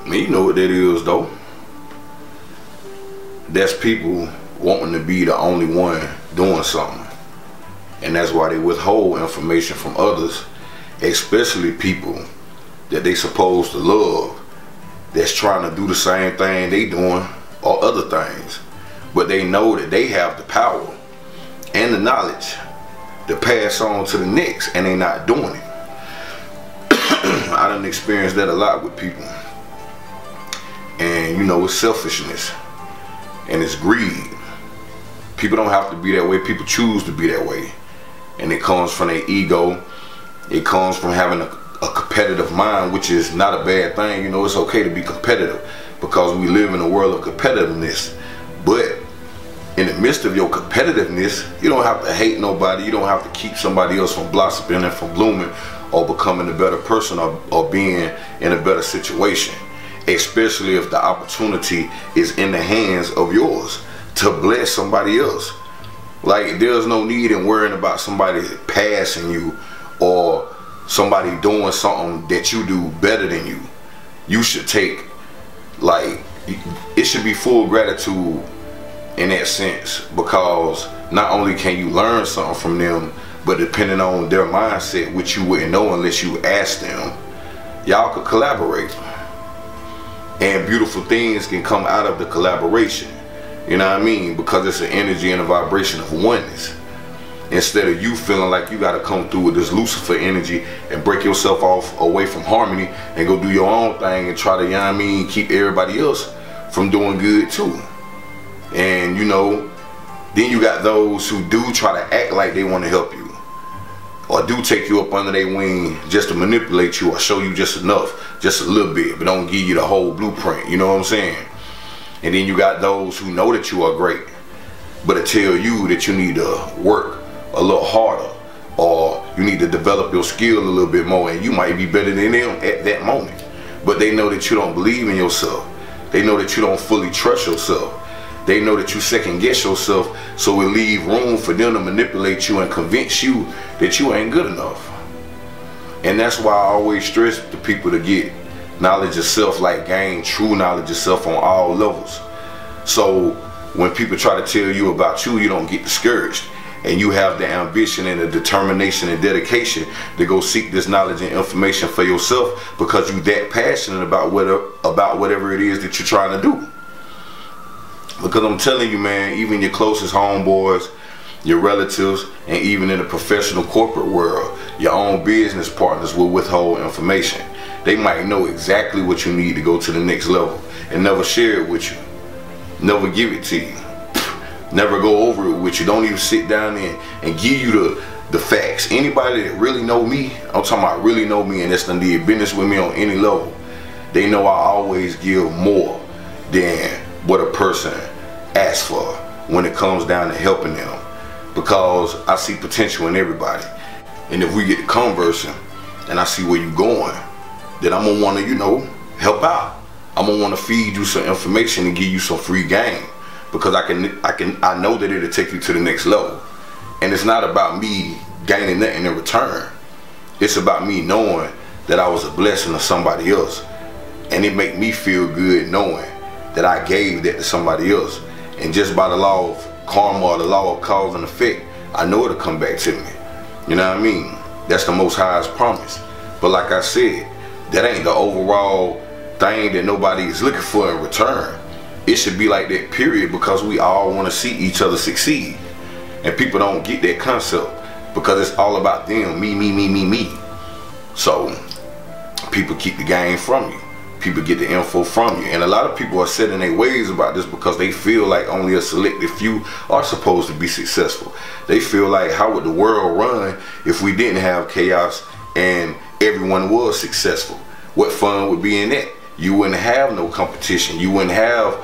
You know what that is though. That's people wanting to be the only one doing something. And that's why they withhold information from others, especially people that they supposed to love, that's trying to do the same thing they doing or other things. But they know that they have the power and the knowledge to pass on to the next, and they not doing it. I done experienced that a lot with people. And you know, it's selfishness and it's greed. People don't have to be that way. People choose to be that way. And it comes from their ego. It comes from having a competitive mind, which is not a bad thing. You know, it's okay to be competitive because we live in a world of competitiveness. But in the midst of your competitiveness, you don't have to hate nobody. You don't have to keep somebody else from blossoming and from blooming or becoming a better person or being in a better situation. Especially if the opportunity is in the hands of yours to bless somebody else. Like, there's no need in worrying about somebody passing you or somebody doing something that you do better than you. You should take, like, it should be full gratitude in that sense, because not only can you learn something from them, but depending on their mindset, which you wouldn't know unless you asked them, y'all could collaborate. And beautiful things can come out of the collaboration. You know what I mean? Because it's an energy and a vibration of oneness. Instead of you feeling like you got to come through with this Lucifer energy and break yourself off away from harmony and go do your own thing and try to, you know what I mean, keep everybody else from doing good too. And you know, then you got those who do try to act like they want to help you, or do take you up under their wing just to manipulate you or show you just enough, just a little bit, but don't give you the whole blueprint. You know what I'm saying? And then you got those who know that you are great, but to tell you that you need to work a little harder, or you need to develop your skill a little bit more, and you might be better than them at that moment. But they know that you don't believe in yourself. They know that you don't fully trust yourself. They know that you second guess yourself, so it leave room for them to manipulate you and convince you that you ain't good enough. And that's why I always stress the people to get knowledge of self, like gain true knowledge of self on all levels. So when people try to tell you about you, you don't get discouraged. And you have the ambition and the determination and dedication to go seek this knowledge and information for yourself, because you're that passionate about whatever it is that you're trying to do. Because I'm telling you, man, even your closest homeboys, your relatives, and even in the professional corporate world, your own business partners will withhold information. They might know exactly what you need to go to the next level and never share it with you. Never give it to you. Never go over it with you. Don't even sit down there and give you the facts. Anybody that really know me, I'm talking about really know me and that's done did business with me on any level, they know I always give more than what a person asks for when it comes down to helping them, because I see potential in everybody. And if we get to conversing and I see where you're going, then I'm gonna want to, you know, help out. I'm gonna want to feed you some information and give you some free game, because I know that it'll take you to the next level. And it's not about me gaining nothing in return. It's about me knowing that I was a blessing to somebody else, and it make me feel good knowing that I gave that to somebody else. And just by the law of karma, or the law of cause and effect, I know it'll come back to me. You know what I mean? That's the Most High's promise. But like I said, that ain't the overall thing that nobody is looking for in return. It should be like that, period, because we all want to see each other succeed. And people don't get that concept because it's all about them, me, me, me, me, me. So people keep the game from you. People get the info from you. And a lot of people are set in their ways about this because they feel like only a selected few are supposed to be successful. They feel like, how would the world run if we didn't have chaos and everyone was successful? What fun would be in that? You wouldn't have no competition. You wouldn't have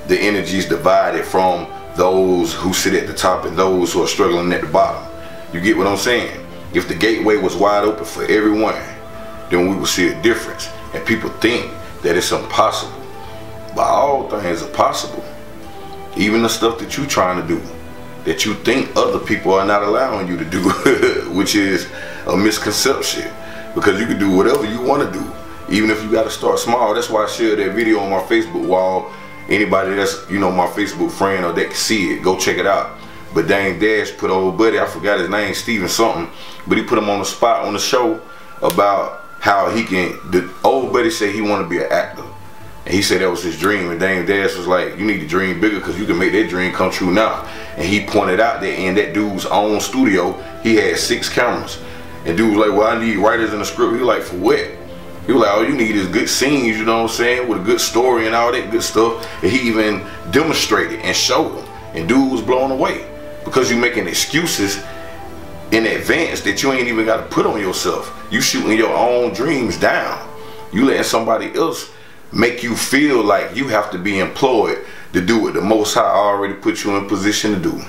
the energies divided from those who sit at the top and those who are struggling at the bottom. You get what I'm saying? If the gateway was wide open for everyone, then we would see a difference. And people think that it's impossible, but all things are possible. Even the stuff that you're trying to do, that you think other people are not allowing you to do, which is a misconception, because you can do whatever you want to do. Even if you got to start small. That's why I shared that video on my Facebook wall. Anybody that's, you know, my Facebook friend or that can see it, go check it out. But Dame Dash put old buddy, I forgot his name, Steven something, but he put him on the spot on the show about how he can, the old buddy said he want to be an actor. And he said that was his dream, and Dame Dash was like, you need to dream bigger because you can make that dream come true now. And he pointed out that in that dude's own studio, he had 6 cameras. And dude was like, well, I need writers in the script. He was like, for what? He was like, all you need is good scenes, you know what I'm saying, with a good story and all that good stuff. And he even demonstrated and showed them. And dude was blown away because you making excuses in advance that you ain't even got to put on yourself. You shooting your own dreams down. You letting somebody else make you feel like you have to be employed to do what the Most High already put you in position to do.